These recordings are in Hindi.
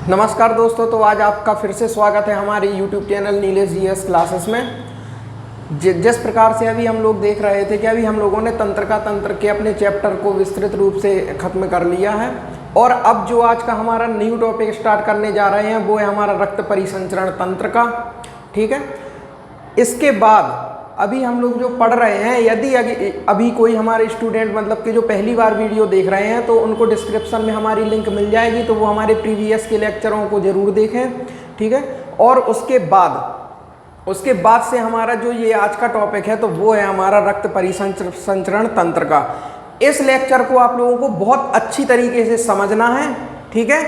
नमस्कार दोस्तों, तो आज आपका फिर से स्वागत है हमारे YouTube channel Nilesh GS classes में। जिस प्रकार से अभी हम लोग देख रहे थे कि अभी हम लोगों ने तंत्र के अपने चैप्टर को विस्तृत रूप से ख़त्म कर लिया है और अब जो आज का हमारा न्यू टॉपिक स्टार्ट करने जा रहे हैं वो है हमारा रक्त परिसंचरण तंत्र का। ठीक है, इसके बाद अभी हम लोग जो पढ़ रहे हैं, यदि अभी कोई हमारे स्टूडेंट मतलब कि जो पहली बार वीडियो देख रहे हैं तो उनको डिस्क्रिप्शन में हमारी लिंक मिल जाएगी, तो वो हमारे प्रीवियस के लेक्चरों को ज़रूर देखें। ठीक है, और उसके बाद से हमारा जो ये आज का टॉपिक है तो वो है हमारा रक्त परिसंचरण तंत्र का। इस लेक्चर को आप लोगों को बहुत अच्छी तरीके से समझना है। ठीक है,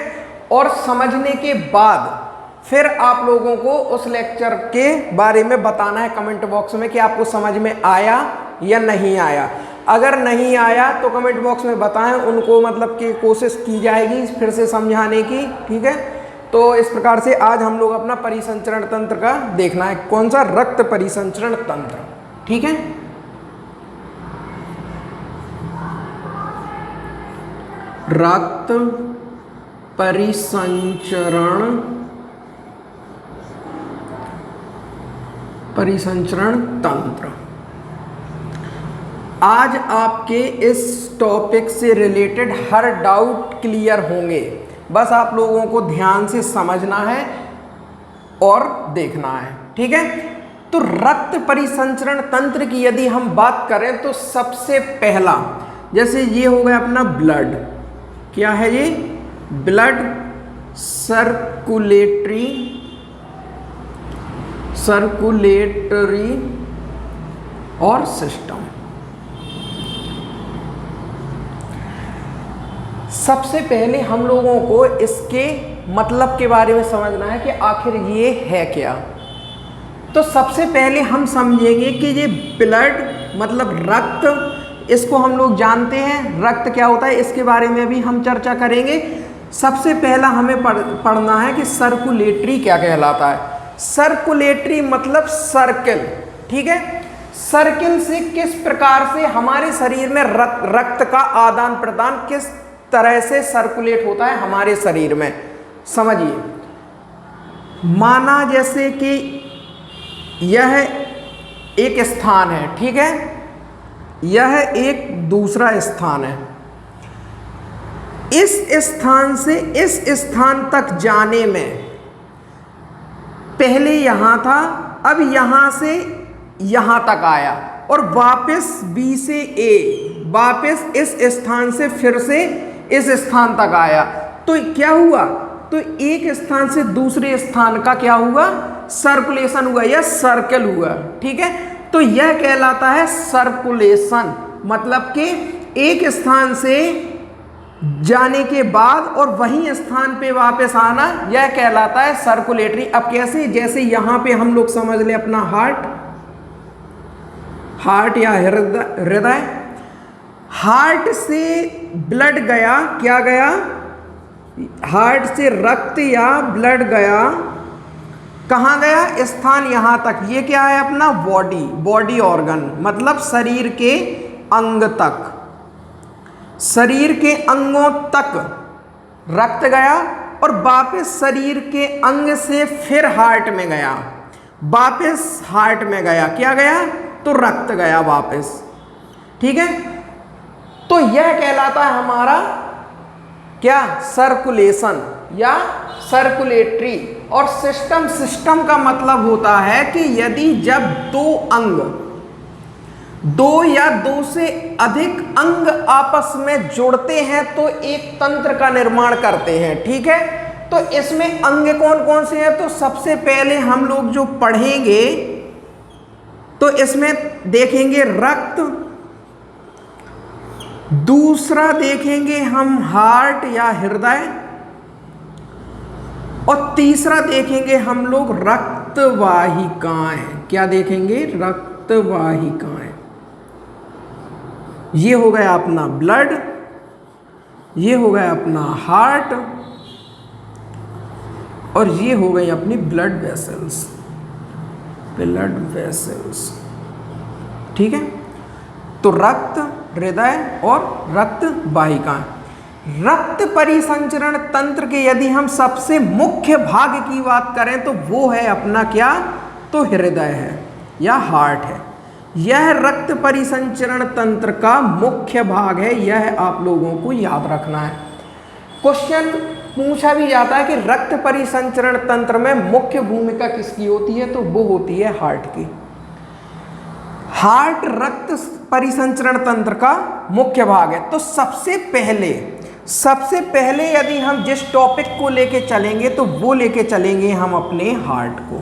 और समझने के बाद फिर आप लोगों को उस लेक्चर के बारे में बताना है कमेंट बॉक्स में कि आपको समझ में आया या नहीं आया। अगर नहीं आया तो कमेंट बॉक्स में बताएं, उनको मतलब कि कोशिश की जाएगी फिर से समझाने की। ठीक है, तो इस प्रकार से आज हम लोग अपना परिसंचरण तंत्र का देखना है। कौन सा? रक्त परिसंचरण तंत्र। ठीक है, रक्त परिसंचरण तंत्र। आज आपके इस टॉपिक से रिलेटेड हर डाउट क्लियर होंगे, बस आप लोगों को ध्यान से समझना है और देखना है। ठीक है, तो रक्त परिसंचरण तंत्र की यदि हम बात करें तो सबसे पहला जैसे ये हो गया अपना ब्लड। क्या है ये? ब्लड सर्कुलेटरी और सिस्टम। सबसे पहले हम लोगों को इसके मतलब के बारे में समझना है कि आखिर ये है क्या। तो सबसे पहले हम समझेंगे कि ये ब्लड मतलब रक्त, इसको हम लोग जानते हैं रक्त क्या होता है, इसके बारे में भी हम चर्चा करेंगे। सबसे पहला हमें पढ़ना है कि सर्कुलेटरी क्या कहलाता है। सर्कुलेटरी मतलब सर्किल। ठीक है, सर्किल से किस प्रकार से हमारे शरीर में रक्त का आदान प्रदान किस तरह से सर्कुलेट होता है हमारे शरीर में, समझिए। माना जैसे कि यह एक स्थान है, ठीक है, यह एक दूसरा स्थान है। इस स्थान से इस स्थान तक जाने में पहले यहां था, अब यहां से यहां तक आया और वापस बी से ए, वापस इस स्थान से फिर से इस स्थान तक आया। तो क्या हुआ? तो एक स्थान से दूसरे स्थान का क्या हुआ? सर्कुलेशन हुआ या सर्कल हुआ। ठीक है, तो यह कहलाता है सर्कुलेशन, मतलब कि एक स्थान से जाने के बाद और वहीं स्थान पे वापस आना, यह कहलाता है सर्कुलेटरी। अब कैसे? जैसे यहां पे हम लोग समझ ले अपना हार्ट या हृदय। हार्ट से ब्लड गया, क्या गया? हार्ट से रक्त या ब्लड गया, कहाँ गया? स्थान यहां तक। ये क्या है? अपना बॉडी ऑर्गन, मतलब शरीर के अंग तक, शरीर के अंगों तक रक्त गया और वापस शरीर के अंग से फिर हार्ट में गया, वापस हार्ट में गया, क्या गया? तो रक्त गया वापस। ठीक है, तो यह कहलाता है हमारा क्या? सर्कुलेशन या सर्कुलेटरी। और सिस्टम का मतलब होता है कि यदि जब दो या दो से अधिक अंग आपस में जुड़ते हैं तो एक तंत्र का निर्माण करते हैं। ठीक है, तो इसमें अंग कौन कौन से हैं? तो सबसे पहले हम लोग जो पढ़ेंगे तो इसमें देखेंगे रक्त, दूसरा देखेंगे हम हार्ट या हृदय, और तीसरा देखेंगे हम लोग रक्तवाहिकाएं। क्या देखेंगे? रक्तवाहिकाएं। ये हो गया अपना ब्लड, ये हो गया अपना हार्ट, और ये हो गई अपनी ब्लड वेसल्स। ठीक है, तो रक्त, हृदय और रक्त वाहिकाएं, रक्त परिसंचरण तंत्र के यदि हम सबसे मुख्य भाग की बात करें तो वो है अपना क्या, तो हृदय है या हार्ट है। यह रक्त परिसंचरण तंत्र का मुख्य भाग है, यह आप लोगों को याद रखना है। क्वेश्चन पूछा भी जाता है कि रक्त परिसंचरण तंत्र में मुख्य भूमिका किसकी होती है, तो वो होती है हार्ट की। हार्ट रक्त परिसंचरण तंत्र का मुख्य भाग है। तो सबसे पहले यदि हम जिस टॉपिक को लेके चलेंगे तो वो लेके चलेंगे हम अपने हार्ट को।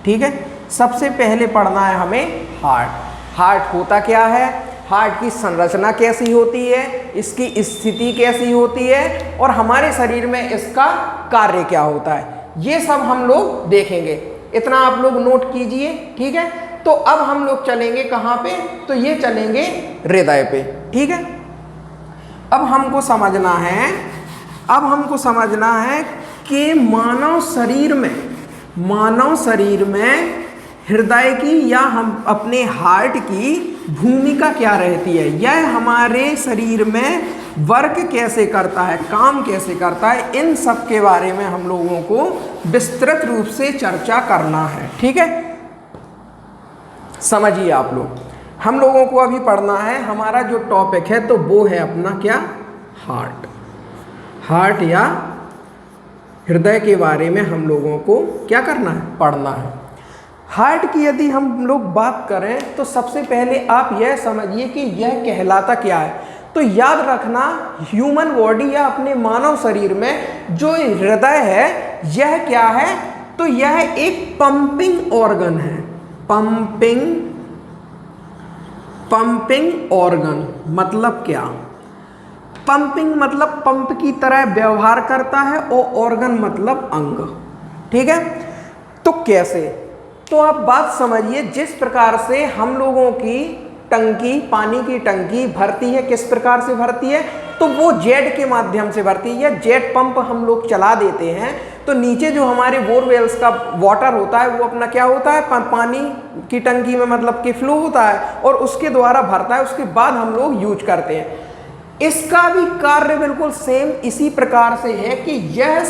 ठीक है, सबसे पहले पढ़ना है हमें हार्ट। हार्ट होता क्या है, हार्ट की संरचना कैसी होती है, इसकी स्थिति कैसी होती है और हमारे शरीर में इसका कार्य क्या होता है, ये सब हम लोग देखेंगे। इतना आप लोग नोट कीजिए। ठीक है, तो अब हम लोग चलेंगे कहाँ पे, तो ये चलेंगे हृदय पे। ठीक है, अब हमको समझना है कि मानव शरीर में हृदय की या हम अपने हार्ट की भूमिका क्या रहती है, यह हमारे शरीर में वर्क कैसे करता है, काम कैसे करता है, इन सब के बारे में हम लोगों को विस्तृत रूप से चर्चा करना है। ठीक है, समझिए आप लोग, हम लोगों को अभी पढ़ना है, हमारा जो टॉपिक है तो वो है अपना क्या, हार्ट या हृदय के बारे में हम लोगों को क्या करना है, पढ़ना है। हार्ट की यदि हम लोग बात करें तो सबसे पहले आप यह समझिए कि यह कहलाता क्या है। तो याद रखना, ह्यूमन बॉडी या अपने मानव शरीर में जो हृदय है यह क्या है, तो यह एक पंपिंग ऑर्गन है। पंपिंग ऑर्गन मतलब क्या, पंपिंग मतलब पंप की तरह व्यवहार करता है और ऑर्गन मतलब अंग। ठीक है, तो कैसे, तो आप बात समझिए, जिस प्रकार से हम लोगों की टंकी, पानी की टंकी भरती है, किस प्रकार से भरती है, तो वो जेट के माध्यम से भरती है। जेट पंप हम लोग चला देते हैं तो नीचे जो हमारे बोरवेल्स का वाटर होता है वो अपना क्या होता है, पानी की टंकी में मतलब कि फ्लो होता है और उसके द्वारा भरता है, उसके बाद हम लोग यूज करते हैं। इसका भी कार्य बिल्कुल सेम इसी प्रकार से है कि यह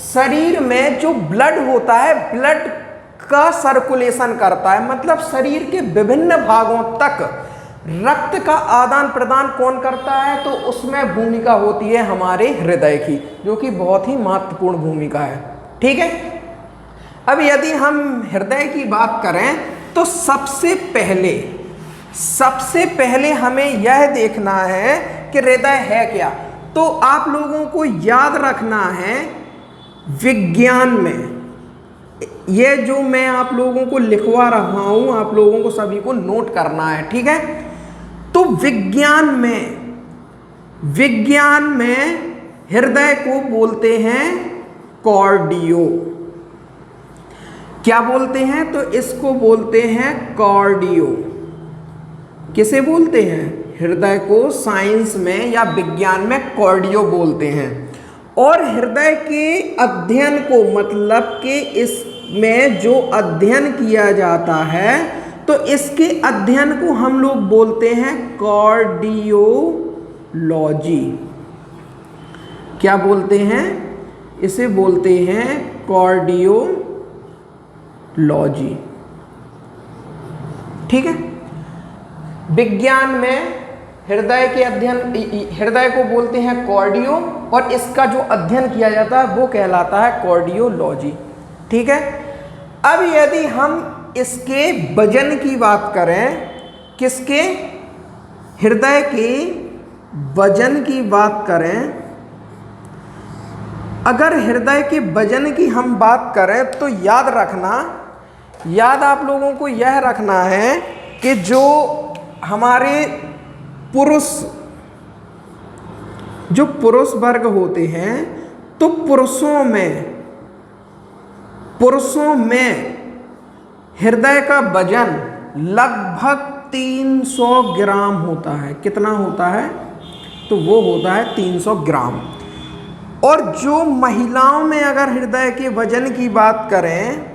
शरीर में जो ब्लड होता है, ब्लड का सर्कुलेशन करता है, मतलब शरीर के विभिन्न भागों तक रक्त का आदान प्रदान कौन करता है, तो उसमें भूमिका होती है हमारे हृदय की, जो कि बहुत ही महत्वपूर्ण भूमिका है। ठीक है, अब यदि हम हृदय की बात करें तो सबसे पहले हमें यह देखना है कि हृदय है क्या। तो आप लोगों को याद रखना है, विज्ञान में ये जो मैं आप लोगों को लिखवा रहा हूं, आप लोगों को सभी को नोट करना है। ठीक है, तो विज्ञान में हृदय को बोलते हैं कार्डियो। क्या बोलते हैं, तो इसको बोलते हैं कार्डियो। किसे बोलते हैं, हृदय को साइंस में या विज्ञान में कार्डियो बोलते हैं। और हृदय के अध्ययन को, मतलब कि इसमें जो अध्ययन किया जाता है तो इसके अध्ययन को हम लोग बोलते हैं कार्डियोलॉजी। क्या बोलते हैं, इसे बोलते हैं कार्डियोलॉजी। ठीक है, विज्ञान में हृदय को बोलते हैं कार्डियो और इसका जो अध्ययन किया जाता है वो कहलाता है कार्डियोलॉजी। ठीक है, अब यदि हम इसके वजन की बात करें, किसके, हृदय के वजन की बात करें, अगर हृदय के वजन की हम बात करें तो याद आप लोगों को यह रखना है कि जो हमारे पुरुष वर्ग होते हैं तो पुरुषों में हृदय का वजन लगभग 300 ग्राम होता है। कितना होता है, तो वो होता है 300 ग्राम। और जो महिलाओं में अगर हृदय के वजन की बात करें,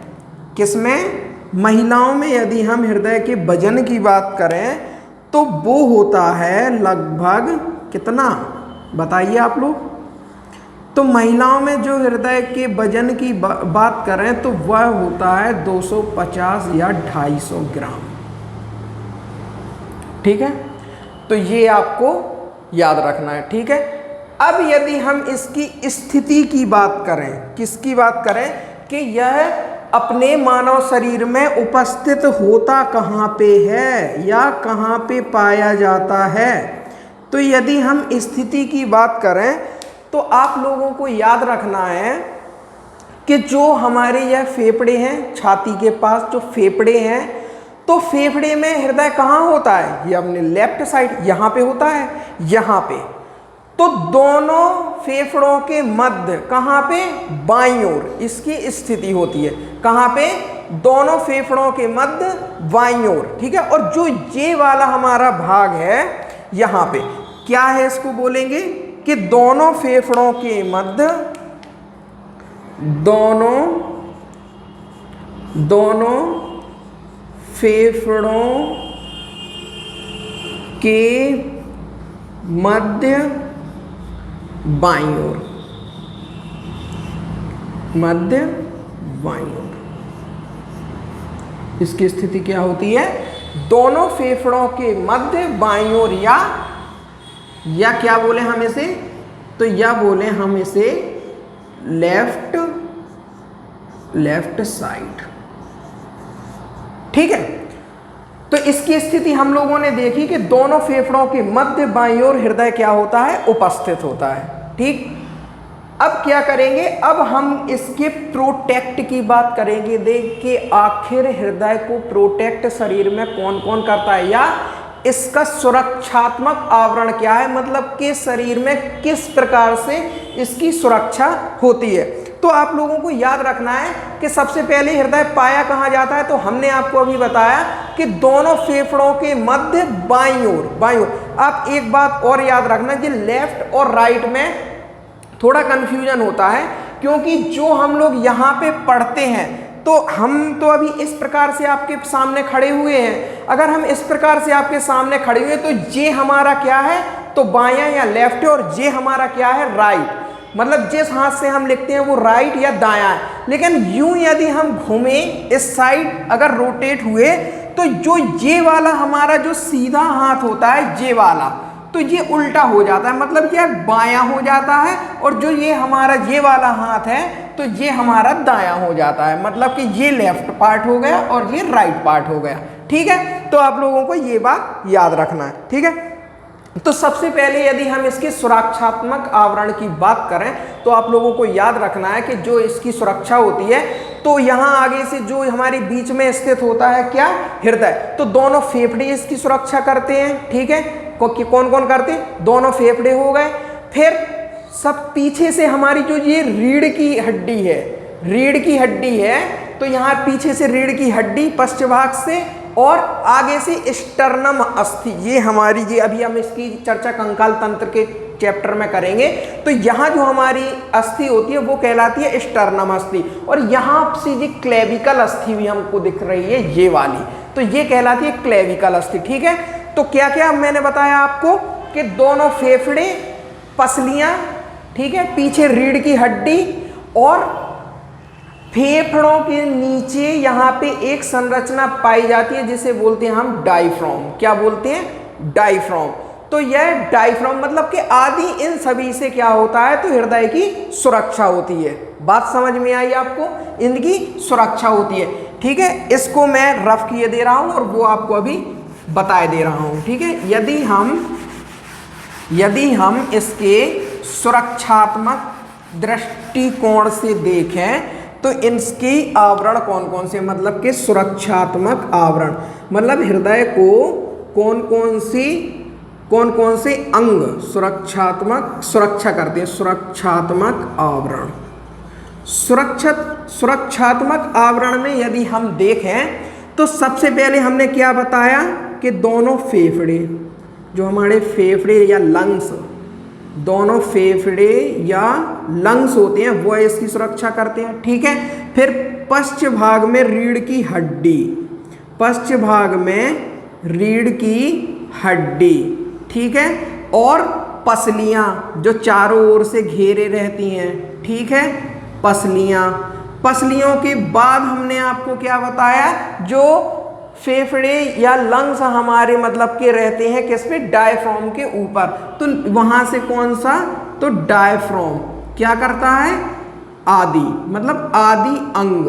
किसमें, महिलाओं में यदि हम हृदय के वजन की बात करें तो वो होता है लगभग कितना बताइए आप लोग। तो महिलाओं में जो हृदय के वजन की बात करें तो वह होता है 250 या 250 ग्राम। ठीक है, तो ये आपको याद रखना है। ठीक है, अब यदि हम इसकी स्थिति की बात करें, किसकी बात करें कि यह अपने मानव शरीर में उपस्थित होता कहाँ पे है या कहाँ पे पाया जाता है, तो यदि हम स्थिति की बात करें तो आप लोगों को याद रखना है कि जो हमारे यह फेफड़े हैं, छाती के पास जो फेफड़े हैं, तो फेफड़े में हृदय कहाँ होता है, ये अपने लेफ्ट साइड यहाँ पे होता है, यहाँ पे। तो दोनों फेफड़ों के मध्य कहाँ पे, बाईं ओर इसकी स्थिति होती है। कहाँ पे, दोनों फेफड़ों के मध्य बाईं ओर। ठीक है, और जो ये वाला हमारा भाग है यहाँ पे क्या है, इसको बोलेंगे कि दोनों फेफड़ों के मध्य, दोनों फेफड़ों के मध्य बाईं ओर, मध्य बाईं ओर इसकी स्थिति क्या होती है, दोनों फेफड़ों के मध्य बाईं ओर, या क्या बोले हम इसे, तो या बोले हम इसे लेफ्ट साइड। ठीक है, तो इसकी स्थिति हम लोगों ने देखी कि दोनों फेफड़ों के मध्य बाईं ओर हृदय क्या होता है, उपस्थित होता है। ठीक, अब क्या करेंगे, अब हम इसके प्रोटेक्ट की बात करेंगे। देख के आखिर हृदय को प्रोटेक्ट शरीर में कौन कौन करता है, या इसका सुरक्षात्मक आवरण क्या है, मतलब कि शरीर में किस प्रकार से इसकी सुरक्षा होती है। तो आप लोगों को याद रखना है कि सबसे पहले हृदय पाया कहाँ जाता है, तो हमने आपको अभी बताया कि दोनों फेफड़ों के मध्य बाईं ओर। आप एक बात और याद रखना कि लेफ्ट और राइट में थोड़ा कंफ्यूजन होता है, क्योंकि जो हम लोग यहाँ पे पढ़ते हैं, तो हम तो अभी इस प्रकार से आपके सामने खड़े हुए हैं। अगर हम इस प्रकार से आपके सामने खड़े हुए तो ये हमारा क्या है, तो बायां या लेफ्ट है, और ये हमारा क्या है, राइट। मतलब जिस हाथ से हम लिखते हैं वो राइट या दायां है। लेकिन यूं यदि हम घूमे इस साइड, अगर रोटेट हुए, तो जो ये वाला हमारा जो सीधा हाथ होता है, ये वाला, तो ये उल्टा हो जाता है, मतलब ये बायां हो जाता है, और जो ये हमारा ये वाला हाथ है तो ये हमारा दायां हो जाता है, मतलब कि ये लेफ्ट पार्ट हो गया और ये राइट पार्ट हो गया। ठीक है, तो आप लोगों को ये बात याद रखना है। ठीक है, तो सबसे पहले यदि हम इसके सुरक्षात्मक आवरण की बात करें तो आप लोगों को याद रखना है कि जो इसकी सुरक्षा होती है, तो यहाँ आगे से जो हमारे बीच में स्थित होता है क्या, हृदय, तो दोनों फेफड़े इसकी सुरक्षा करते हैं। ठीक है, कौन कौन करते हैं, दोनों फेफड़े हो गए। फिर सब पीछे से हमारी जो ये रीढ़ की हड्डी है, तो यहाँ पीछे से रीढ़ की हड्डी पश्च भाग से, और आगे से स्टर्नम अस्थि, ये हमारी, ये अभी हम इसकी चर्चा कंकाल तंत्र के चैप्टर में करेंगे। तो यहाँ जो हमारी अस्थि होती है वो कहलाती है स्टर्नम अस्थि, और यहाँ से ये क्लेविकल अस्थि भी हमको दिख रही है, ये वाली, तो ये कहलाती है क्लेविकल अस्थि। ठीक है, तो क्या क्या मैंने बताया आपको कि दोनों फेफड़े, पसलियां, ठीक है, पीछे रीढ़ की हड्डी, और फेफड़ों के नीचे यहाँ पे एक संरचना पाई जाती है जिसे बोलते हैं हम डायफ्राम। क्या बोलते हैं, डायफ्राम। तो यह डायफ्राम मतलब कि आदि इन सभी से क्या होता है, तो हृदय की सुरक्षा होती है। बात समझ में आई आपको, इनकी सुरक्षा होती है। ठीक है, इसको मैं रफ किए दे रहा हूं और वो आपको अभी बताए दे रहा हूं। ठीक है, यदि हम इसके सुरक्षात्मक दृष्टिकोण से देखें तो इनके आवरण कौन कौन से, मतलब कि सुरक्षात्मक आवरण, मतलब हृदय को कौन कौन से अंग सुरक्षा करते हैं, सुरक्षात्मक आवरण। सुरक्षात्मक आवरण में यदि हम देखें तो सबसे पहले हमने क्या बताया कि दोनों फेफड़े, जो हमारे फेफड़े या लंग्स, दोनों फेफड़े या लंग्स होते हैं वो इसकी सुरक्षा करते हैं। ठीक है, फिर पश्च भाग में रीढ़ की हड्डी, ठीक है, और पसलियाँ जो चारों ओर से घेरे रहती हैं, ठीक है, पसलियाँ। पसलियों के बाद हमने आपको क्या बताया, जो फेफड़े या लंग्स हमारे मतलब के रहते हैं किस पे, डायफ्राम के ऊपर। तो वहाँ से कौन सा, तो डायफ्राम क्या करता है, आदि मतलब आदि अंग,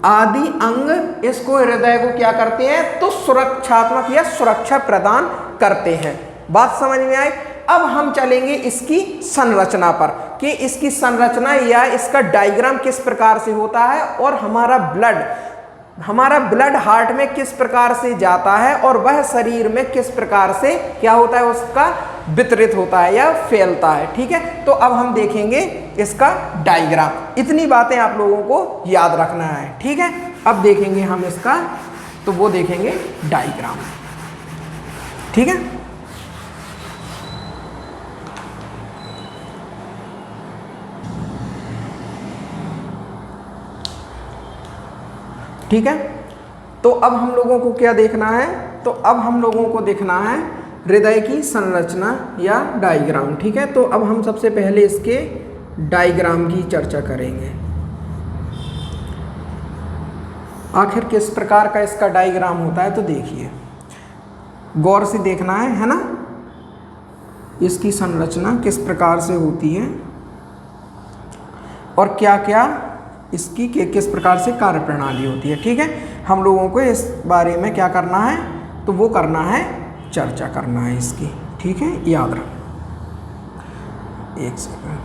आदि अंग इसको हृदय को क्या करते हैं, तो सुरक्षात्मक या सुरक्षा प्रदान करते हैं। बात समझ में आई। अब हम चलेंगे इसकी संरचना पर कि इसकी संरचना या इसका डायग्राम किस प्रकार से होता है और हमारा ब्लड हार्ट में किस प्रकार से जाता है और वह शरीर में किस प्रकार से क्या होता है, उसका वितरित होता है या फैलता है। ठीक है, तो अब हम देखेंगे इसका डायग्राम। इतनी बातें आप लोगों को याद रखना है। ठीक है, अब देखेंगे हम इसका, तो वो देखेंगे डायग्राम। ठीक है, ठीक है। तो अब हम लोगों को क्या देखना है, तो अब हम लोगों को देखना है हृदय की संरचना या डायग्राम। ठीक है, तो अब हम सबसे पहले इसके डायग्राम की चर्चा करेंगे। आखिर किस प्रकार का इसका डायग्राम होता है, तो देखिए गौर से देखना है ना, इसकी संरचना किस प्रकार से होती है और क्या क्या इसकी किस प्रकार से कार्य प्रणाली होती है। ठीक है, हम लोगों को इस बारे में क्या करना है, तो वो करना है, चर्चा करना है इसकी। ठीक है, याद रख, एक सेकंड।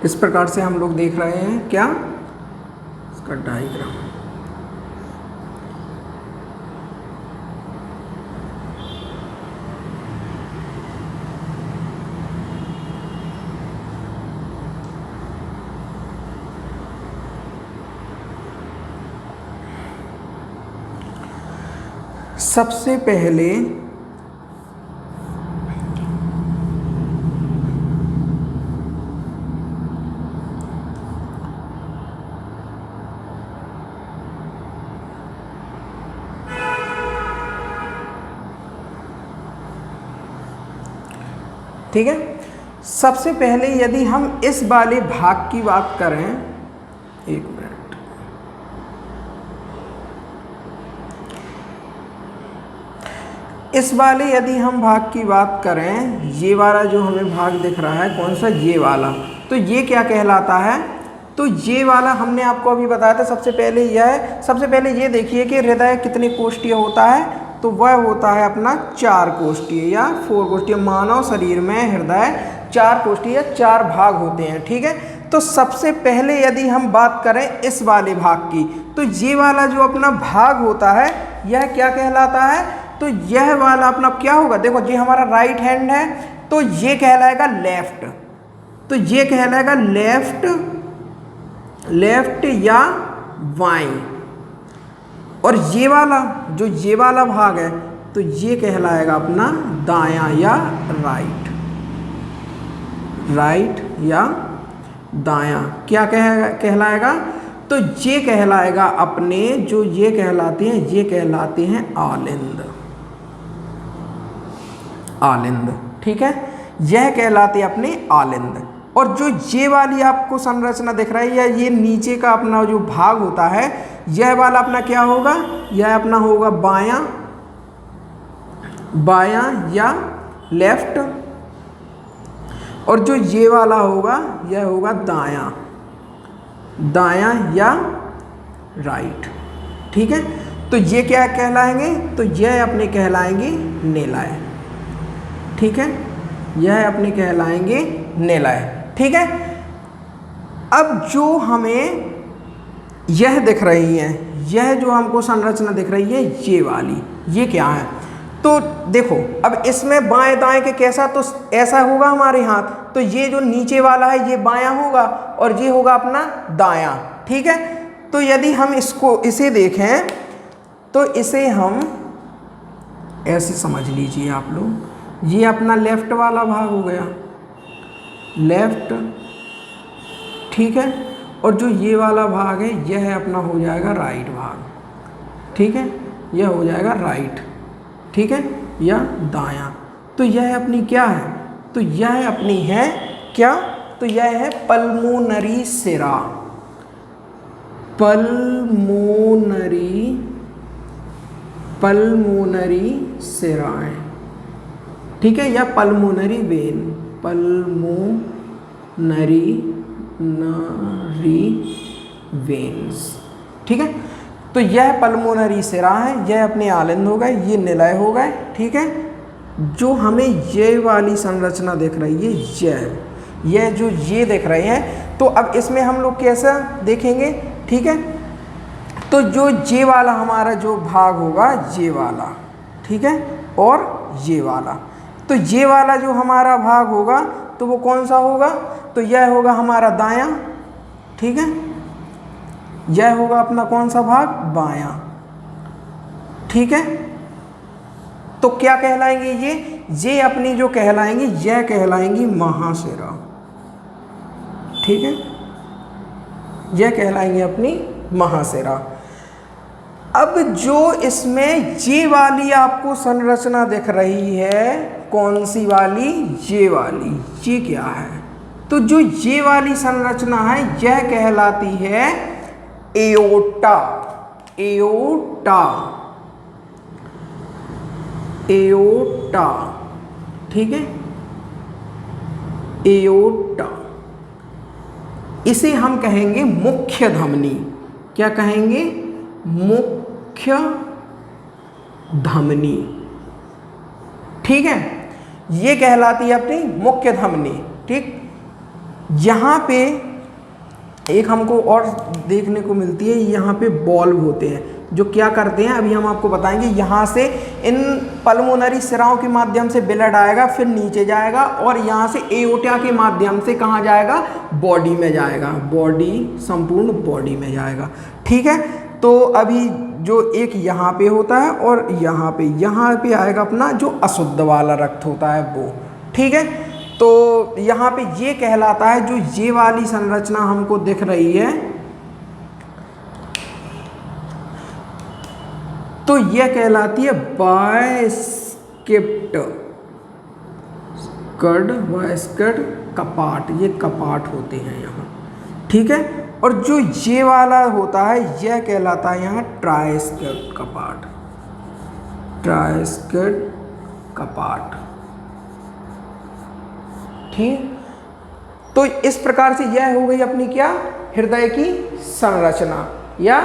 इस प्रकार से हम लोग देख रहे हैं क्या, इसका डायग्राम। सबसे पहले ठीक है, सबसे पहले यदि हम इस वाले भाग की बात करें, एक मिनट, इस वाले यदि हम भाग की बात करें, ये वाला जो हमें भाग दिख रहा है, कौन सा, ये वाला, तो ये क्या कहलाता है, तो ये वाला हमने आपको अभी बताया था। सबसे पहले यह है, सबसे पहले ये देखिए कि हृदय कितने कोष्ठीय होता है, तो वह होता है अपना 4 कोष्ठीय या 4 कोष्ठीय। मानव शरीर में हृदय 4 कोष्ठीय या 4 भाग होते हैं। ठीक है, तो सबसे पहले यदि हम बात करें इस वाले भाग की, तो ये वाला जो अपना भाग होता है यह क्या कहलाता है, तो यह वाला अपना क्या होगा, देखो ये हमारा राइट हैंड है, तो ये कहलाएगा लेफ्ट, तो ये कहलाएगा लेफ्ट या बाएं। और ये वाला जो ये वाला भाग है, तो ये कहलाएगा अपना दायां या राइट या दायां। क्या कहलाएगा, तो ये कहलाएगा अपने, जो ये कहलाते हैं, ये कहलाते हैं आलिंद। ठीक है, यह कहलाते हैं अपने आलिंद। और जो ये वाली आपको संरचना दिख रही है, ये नीचे का अपना जो भाग होता है, यह वाला अपना क्या होगा, यह अपना होगा बायां या लेफ्ट, और जो ये वाला होगा यह होगा दायां या राइट। ठीक है, तो ये क्या कहलाएंगे, तो यह अपने कहलाएंगे नेलाय। ठीक है, यह अपने कहलाएंगे नेलाय। ठीक है, अब जो हमें यह दिख रही है, यह जो हमको संरचना दिख रही है, ये वाली, ये क्या है, तो देखो अब इसमें बाएं दाएं के कैसा, तो ऐसा होगा हमारे हाथ, तो ये जो नीचे वाला है ये बायां होगा और ये होगा अपना दायां। ठीक है, तो यदि हम इसे देखें, तो इसे हम ऐसे समझ लीजिए आप लोग, ये अपना लेफ्ट वाला भाग हो गया, लेफ्ट ठीक है। और जो ये वाला भाग है यह अपना हो जाएगा राइट भाग, ठीक है, यह हो जाएगा राइट, ठीक है, या दायां। तो यह अपनी क्या है, तो यह अपनी है क्या, तो यह है पल्मोनरी सिरा, पल्मोनरी सिराएं, ठीक है, या पल्मोनरी वेन, पल्मोनरी वेन्स, ठीक है। तो यह पल्मोनरी सिरा है, यह अपने आलिंद हो गए, ये निलय हो गए, ठीक है। जो हमें ये वाली संरचना दिख रही है, यह जो ये दिख रहे हैं, तो अब इसमें हम लोग कैसा देखेंगे, ठीक है। तो जो ये वाला हमारा जो भाग होगा, ये वाला, ठीक है, और ये वाला, तो ये वाला जो हमारा भाग होगा तो वो कौन सा होगा, तो यह होगा हमारा दायां, ठीक है, यह होगा अपना कौन सा भाग, बायां, ठीक है। तो क्या कहलाएंगे ये अपनी जो कहलाएंगी, यह कहलाएंगी महाशिरा, ठीक है, यह कहलाएंगे अपनी महाशिरा। अब जो इसमें ये वाली आपको संरचना दिख रही है, कौन सी वाली, ये वाली, ये क्या है, तो जो ये वाली संरचना है यह कहलाती है एओर्टा, एओर्टा, एओर्टा, ठीक है, एओर्टा। इसे हम कहेंगे मुख्य धमनी, क्या कहेंगे, मुख्य धमनी, ठीक है, ये कहलाती है अपनी मुख्य धमनी, ठीक। यहाँ पे एक हमको और देखने को मिलती है, यहाँ पे बॉल्व होते हैं जो क्या करते हैं, अभी हम आपको बताएंगे। यहाँ से इन पल्मोनरी सिराओं के माध्यम से ब्लड आएगा, फिर नीचे जाएगा और यहाँ से एओर्टा के माध्यम से कहाँ जाएगा, बॉडी में जाएगा, बॉडी, संपूर्ण बॉडी में जाएगा, ठीक है। तो अभी जो एक यहाँ पे होता है और यहाँ पे आएगा अपना जो अशुद्ध वाला रक्त होता है वो, ठीक है। तो यहाँ पे ये कहलाता है, जो ये वाली संरचना हमको दिख रही है, तो यह कहलाती है बायस्केप्ट कपाट, ये कपाट होते हैं यहाँ, ठीक है। और जो ये वाला होता है यह कहलाता है यहाँ ट्राइस्केप्ट कपाट, ट्राइस्केप्ट कपाट, ठीक। तो इस प्रकार से यह हो गई अपनी क्या, हृदय की संरचना या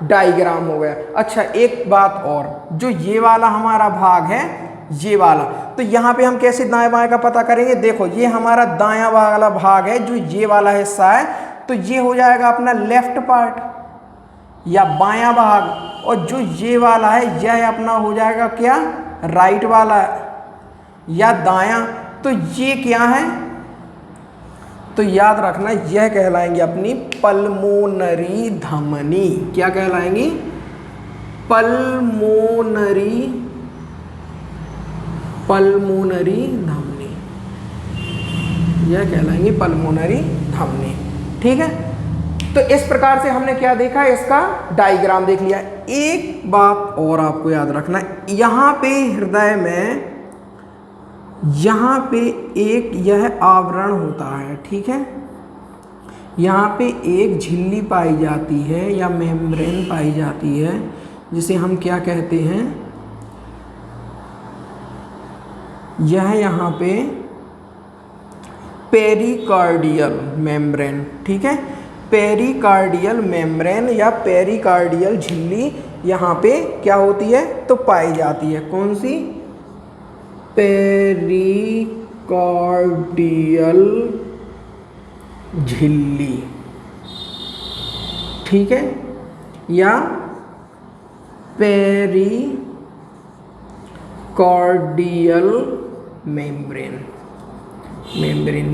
डायग्राम हो गया। अच्छा एक बात और, जो ये वाला हमारा भाग है, ये वाला, तो यहाँ पे हम कैसे दाएं बाएं का पता करेंगे, देखो ये हमारा दायां वाला भाग है, जो ये वाला हिस्सा है, तो ये हो जाएगा अपना लेफ्ट पार्ट या बायां भाग, और जो ये वाला है यह अपना हो जाएगा क्या, राइट वाला या दायां। तो ये क्या है, तो याद रखना यह कहलाएंगे अपनी पल्मोनरी धमनी, क्या कहलाएंगी, पल्मोनरी धमनी, यह कहलाएंगे पल्मोनरी धमनी, ठीक है। तो इस प्रकार से हमने क्या देखा, इसका डायग्राम देख लिया। एक बात और आपको याद रखना, यहाँ पे हृदय में यहाँ पे एक यह आवरण होता है, ठीक है, यहाँ पे एक झिल्ली पाई जाती है या मेम्ब्रेन पाई जाती है, जिसे हम क्या कहते हैं, यह यहाँ पे पेरिकार्डियल मेम्ब्रेन, ठीक है, पेरिकार्डियल मेम्ब्रेन या पेरिकार्डियल झिल्ली यहाँ पे क्या होती है, तो पाई जाती है, कौन सी, पेरिकार्डियल झिल्ली, ठीक है, या पेरिकार्डियल मेम्ब्रेन,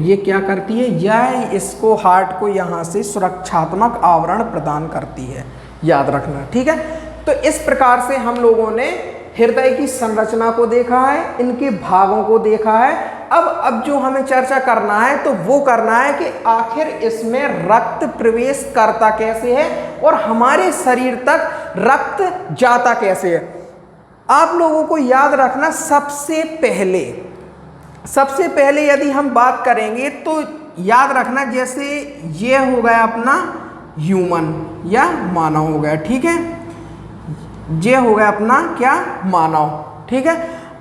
ये क्या करती है, यह इसको हार्ट को यहाँ से सुरक्षात्मक आवरण प्रदान करती है, याद रखना, ठीक है। तो इस प्रकार से हम लोगों ने हृदय की संरचना को देखा है, इनके भागों को देखा है, अब जो हमें चर्चा करना है तो वो करना है कि आखिर इसमें रक्त प्रवेश करता कैसे है और हमारे शरीर तक रक्त जाता कैसे है। आप लोगों को याद रखना, सबसे पहले यदि हम बात करेंगे तो याद रखना, जैसे ये हो गया अपना ह्यूमन या मानव हो गया, ठीक है, ये हो गया अपना क्या, मानव, ठीक है।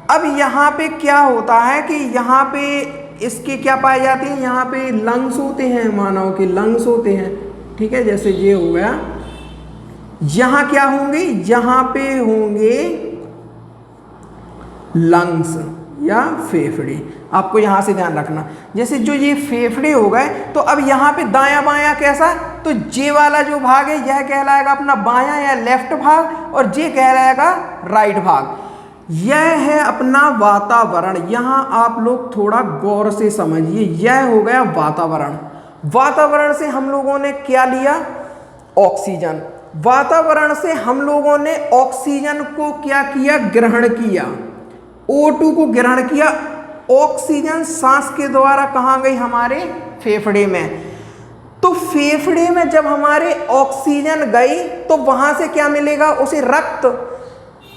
अब यहाँ पे क्या होता है कि यहाँ पे इसके क्या पाए जाते हैं, यहाँ पे लंग्स होते हैं, मानव के लंग्स होते हैं, ठीक है, जैसे ये हो गया। यहाँ क्या होंगे, यहाँ पे होंगे लंग्स या फेफड़े, आपको यहाँ से ध्यान रखना। जैसे जो ये फेफड़े हो गए तो अब यहाँ पे दायां बायां कैसा, तो जे वाला जो भाग है यह कहलाएगा अपना बायां या लेफ्ट भाग और जे कहलाएगा राइट भाग। यह है अपना वातावरण। यहाँ आप लोग थोड़ा गौर से समझिए, यह हो गया वातावरण। वातावरण से हम लोगों ने क्या लिया, ऑक्सीजन। वातावरण से हम लोगों ने ऑक्सीजन को क्या किया, ग्रहण किया, O2 को ग्रहण किया। ऑक्सीजन सांस के द्वारा कहाँ गई, हमारे फेफड़े में। तो फेफड़े में जब हमारे ऑक्सीजन गई तो वहां से क्या मिलेगा, उसे रक्त।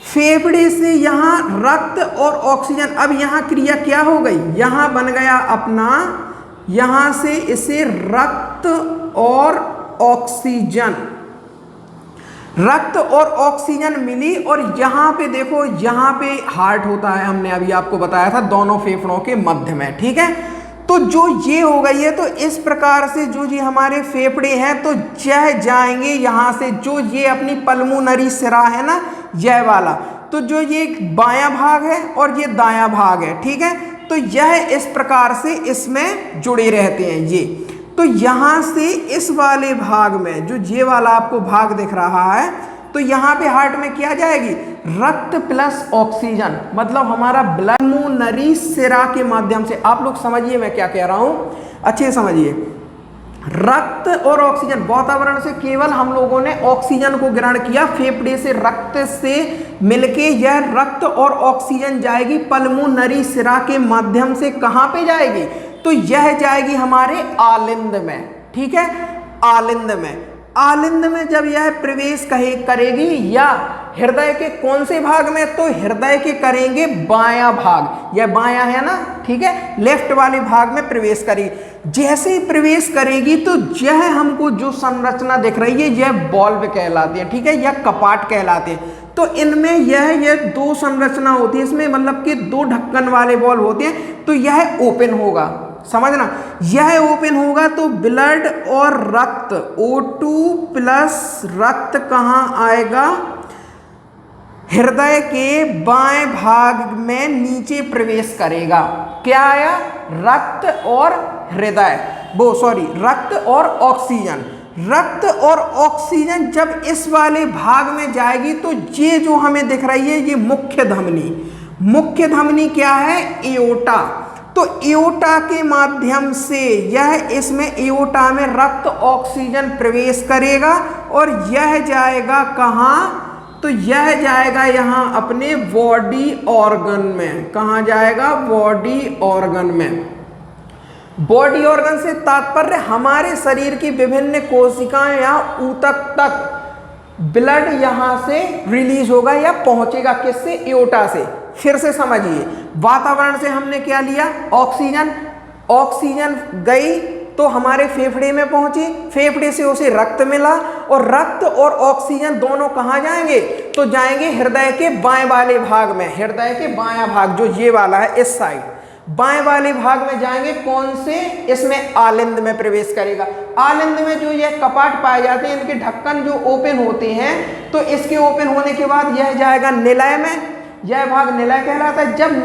फेफड़े से यहाँ रक्त और ऑक्सीजन, अब यहाँ क्रिया क्या हो गई, यहाँ बन गया अपना, यहाँ से इसे रक्त और ऑक्सीजन, रक्त और ऑक्सीजन मिली। और यहाँ पे देखो, यहाँ पे हार्ट होता है, हमने अभी आपको बताया था, दोनों फेफड़ों के मध्य में, ठीक है। तो जो ये हो गई है, तो इस प्रकार से जो ये हमारे फेफड़े हैं तो यह जाएंगे यहाँ से, जो ये अपनी पल्मोनरी सिरा है ना, यह वाला, तो जो ये बायां भाग है और ये दायां भाग है, ठीक है। तो यह इस प्रकार से इसमें जुड़े रहते हैं ये। तो यहाँ से इस वाले भाग में, जो ये वाला आपको भाग दिख रहा है, तो यहाँ पे हार्ट में क्या जाएगी, रक्त प्लस ऑक्सीजन, मतलब हमारा ब्लड पल्मोनरी सिरा के माध्यम से। आप लोग समझिए मैं क्या कह रहा हूँ, अच्छे से समझिए। रक्त और ऑक्सीजन, वातावरण से केवल हम लोगों ने ऑक्सीजन को ग्रहण किया, फेफड़े से रक्त से मिलके यह रक्त और ऑक्सीजन जाएगी पल्मोनरी सिरा के माध्यम से। कहाँ पे जाएगी, तो यह जाएगी हमारे आलिंद में, ठीक है, आलिंद में। आलिंद में जब यह प्रवेश करेगी या हृदय के कौन से भाग में, तो हृदय के करेंगे बायां भाग, यह बायां है ना, ठीक है, लेफ्ट वाले भाग में प्रवेश करेगी। जैसे ही प्रवेश करेगी तो यह हमको जो संरचना दिख रही है यह बॉल्व कहलाती है, ठीक है, यह कपाट कहलाते हैं। तो इनमें यह दो संरचना होती है इसमें, मतलब कि दो ढक्कन वाले बॉल्व होते हैं। तो यह ओपन होगा, समझना, यह ओपन होगा तो ब्लड और रक्त O2 प्लस रक्त कहाँ आएगा, हृदय के बाएं भाग में नीचे प्रवेश करेगा। क्या आया, रक्त और हृदय, रक्त और ऑक्सीजन। रक्त और ऑक्सीजन जब इस वाले भाग में जाएगी तो ये जो हमें दिख रही है ये मुख्य धमनी, मुख्य धमनी क्या है, एओर्टा। तो एओर्टा के माध्यम से यह इसमें एओर्टा में रक्त ऑक्सीजन प्रवेश करेगा और यह जाएगा कहाँ, तो यह जाएगा यहाँ अपने बॉडी ऑर्गन में। कहाँ जाएगा, बॉडी ऑर्गन में। बॉडी ऑर्गन से तात्पर्य हमारे शरीर की विभिन्न कोशिकाएं या ऊतक तक ब्लड यहाँ से रिलीज होगा या पहुंचेगा, किससे, एओर्टा से। फिर से समझिए, वातावरण से हमने क्या लिया, ऑक्सीजन। ऑक्सीजन गई तो हमारे फेफड़े में पहुंची, फेफड़े से उसे रक्त मिला और रक्त और ऑक्सीजन दोनों कहाँ जाएंगे, तो जाएंगे हृदय के बाएं वाले भाग में। हृदय के बायां भाग जो ये वाला है, इस साइड बाएं वाले भाग में जाएंगे, कौन से, इसमें आलिंद में प्रवेश करेगा। आलिंद में जो यह कपाट पाए जाते हैं, इनके ढक्कन जो ओपन होते हैं, तो इसके ओपन होने के बाद यह जाएगा निलय में। यह भाग निलय कहलाता है। जब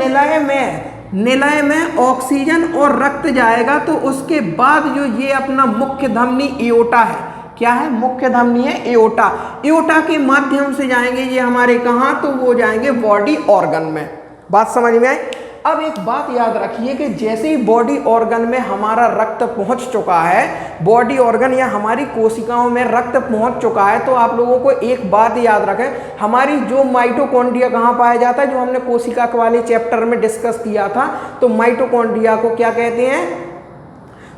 निलय में ऑक्सीजन और रक्त जाएगा तो उसके बाद जो ये अपना मुख्य धमनी एओर्टा है, क्या है, मुख्य धमनी है एओर्टा। एओर्टा के माध्यम से जाएंगे ये हमारे कहाँ, तो वो जाएंगे बॉडी ऑर्गन में। बात समझ में आई। अब एक बात याद रखिए कि जैसे ही बॉडी ऑर्गन में हमारा रक्त पहुंच चुका है, बॉडी ऑर्गन या हमारी कोशिकाओं में रक्त पहुंच चुका है, तो आप लोगों को एक बात याद रखें, हमारी जो माइटोकॉन्ड्रिया कहाँ पाया जाता है, जो हमने कोशिका वाले चैप्टर में डिस्कस किया था, तो माइटोकॉन्ड्रिया को क्या कहते हैं,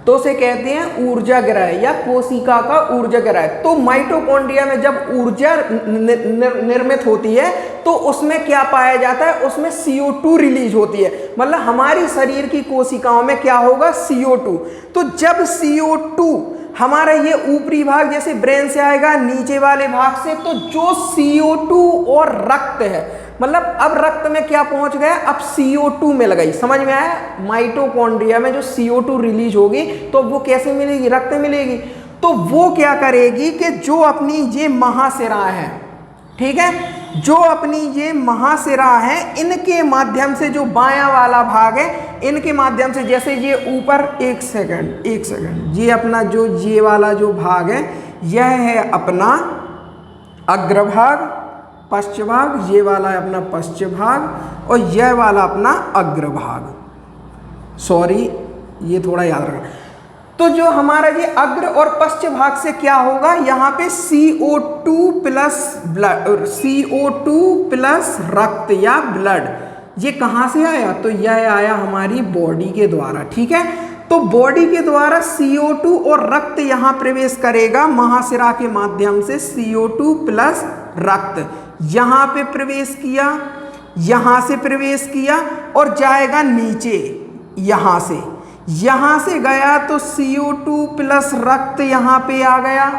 तो उसे कहते हैं ऊर्जा गृह या कोशिका का ऊर्जा गृह। तो माइटोकॉन्ड्रिया में जब ऊर्जा निर्मित होती है तो उसमें क्या पाया जाता है, उसमें CO2 रिलीज होती है। मतलब हमारी शरीर की कोशिकाओं में क्या होगा, CO2। तो जब CO2 हमारा ये ऊपरी भाग जैसे ब्रेन से आएगा नीचे वाले भाग से, तो जो CO2 और रक्त है, मतलब अब रक्त में क्या पहुंच गया, अब CO2 मिल गई। समझ में आया? माइटोकॉन्ड्रिया में जो CO2 रिलीज होगी तो वो कैसे मिलेगी, रक्त मिलेगी। तो वो क्या करेगी कि जो अपनी ये महाशिरा है, ठीक है, जो अपनी ये महाशिरा है, इनके माध्यम से जो बायां वाला भाग है, इनके माध्यम से जैसे ये ऊपर, एक सेकंड, ये अपना जो ये वाला जो भाग है, यह है अपना अग्रभाग, पश्च भाग, ये वाला है अपना पश्च भाग, और यह वाला अपना अग्रभाग। सॉरी, ये थोड़ा याद रखना। तो जो हमारा ये अग्र और पश्च भाग से क्या होगा, यहाँ पे CO2 plus blood, CO2 plus रक्त या ब्लड, ये कहाँ से आया, तो यह आया हमारी बॉडी के द्वारा। ठीक है, तो बॉडी के द्वारा CO2 और रक्त यहाँ प्रवेश करेगा महाशिरा के माध्यम से, CO2 प्लस रक्त यहाँ पे प्रवेश किया, यहाँ से प्रवेश किया और जाएगा नीचे, यहाँ से गया तो CO2 प्लस रक्त यहाँ पे आ गया।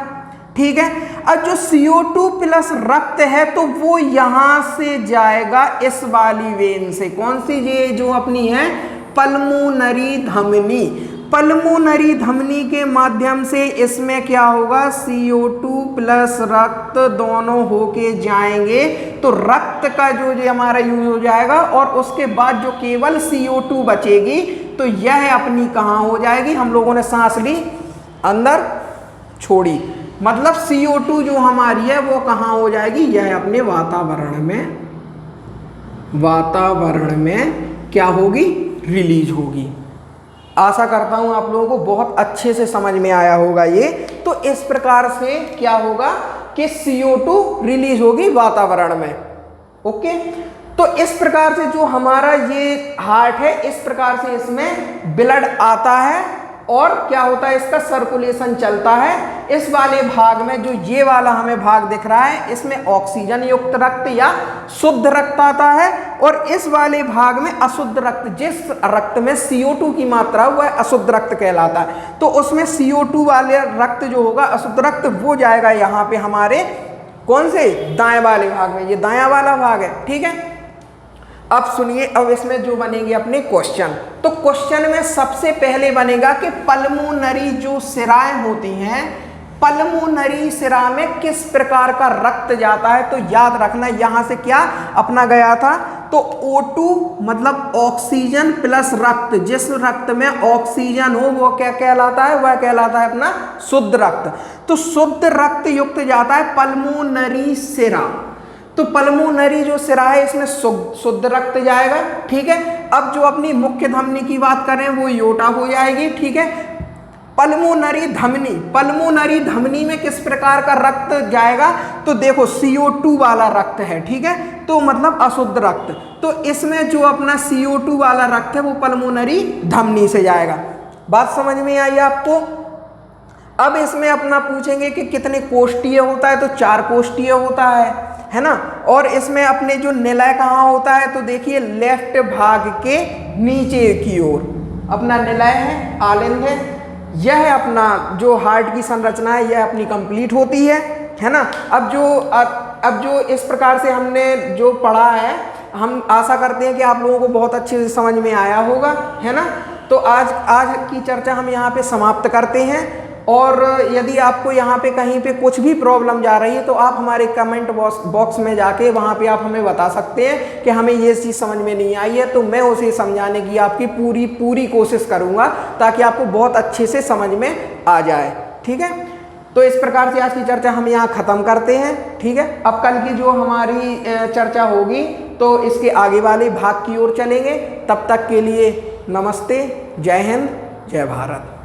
ठीक है, अब जो CO2 प्लस रक्त है तो वो यहाँ से जाएगा इस वाली वेन से, कौन सी, ये जो अपनी है पल्मोनरी धमनी, पल्मोनरी धमनी के माध्यम से इसमें क्या होगा, CO2 प्लस रक्त दोनों होके जाएंगे, तो रक्त का जो हमारा यूज हो जाएगा और उसके बाद जो केवल CO2 बचेगी तो यह अपनी कहाँ हो जाएगी, हम लोगों ने सांस ली अंदर छोड़ी, मतलब CO2 जो हमारी है वो कहाँ हो जाएगी, यह अपने वातावरण में क्या होगी, रिलीज होगी। आशा करता हूं आप लोगों को बहुत अच्छे से समझ में आया होगा ये। तो इस प्रकार से क्या होगा कि CO2 रिलीज होगी वातावरण में। ओके, तो इस प्रकार से जो हमारा ये हार्ट है, इस प्रकार से इसमें ब्लड आता है और क्या होता है, इसका सर्कुलेशन चलता है। इस वाले भाग में जो ये वाला हमें भाग दिख रहा है, इसमें ऑक्सीजन युक्त रक्त या शुद्ध रक्त आता है, और इस वाले भाग में अशुद्ध रक्त, जिस रक्त में CO2 की मात्रा वह अशुद्ध रक्त कहलाता है। तो उसमें CO2 वाले रक्त जो होगा, अशुद्ध रक्त, वो जाएगा यहाँ पे हमारे कौन से, दाएं वाले भाग में, ये दायां वाला भाग है। ठीक है, अब सुनिए, अब इसमें जो बनेंगे अपने क्वेश्चन, तो क्वेश्चन में सबसे पहले बनेगा कि पल्मोनरी जो शिराएं होती हैं, पल्मोनरी शिरा में किस प्रकार का रक्त जाता है। तो याद रखना, यहां से क्या अपना गया था, तो O2 मतलब ऑक्सीजन प्लस रक्त, जिस रक्त में ऑक्सीजन हो वो क्या कहलाता है, वह कहलाता है अपना शुद्ध रक्त। तो शुद्ध रक्त युक्त जाता है पल्मोनरी शिरा, तो पल्मोनरी जो शिरा है इसमें शुद्ध रक्त जाएगा। ठीक है, अब जो अपनी मुख्य धमनी की बात करें वो योटा हो जाएगी। ठीक है, पल्मोनरी धमनी में किस प्रकार का रक्त जाएगा, तो देखो CO2 वाला रक्त है। ठीक है, तो मतलब अशुद्ध रक्त, तो इसमें जो अपना CO2 वाला रक्त है वो पल्मोनरी धमनी से जाएगा। बात समझ में आई आपको? अब इसमें अपना पूछेंगे कि कितने कोष्ठीय होता है, तो 4 कोष्ठीय होता है ना। और इसमें अपने जो निलय कहाँ होता है, तो देखिए लेफ्ट भाग के नीचे की ओर अपना निलय है, आलिंद है। यह अपना जो हार्ट की संरचना है यह अपनी कंप्लीट होती है ना। अब जो इस प्रकार से हमने जो पढ़ा है, हम आशा करते हैं कि आप लोगों को बहुत अच्छे से समझ में आया होगा, है ना। तो आज की चर्चा हम यहाँ पे समाप्त करते हैं, और यदि आपको यहाँ पे कहीं पे कुछ भी प्रॉब्लम जा रही है तो आप हमारे कमेंट बॉक्स में जाके वहाँ पे आप हमें बता सकते हैं कि हमें ये चीज़ समझ में नहीं आई है, तो मैं उसे समझाने की आपकी पूरी कोशिश करूँगा ताकि आपको बहुत अच्छे से समझ में आ जाए। ठीक है, तो इस प्रकार से आज की चर्चा हम यहाँ ख़त्म करते हैं। ठीक है, अब कल की जो हमारी चर्चा होगी तो इसके आगे वाले भाग की ओर चलेंगे। तब तक के लिए नमस्ते, जय हिंद, जय भारत।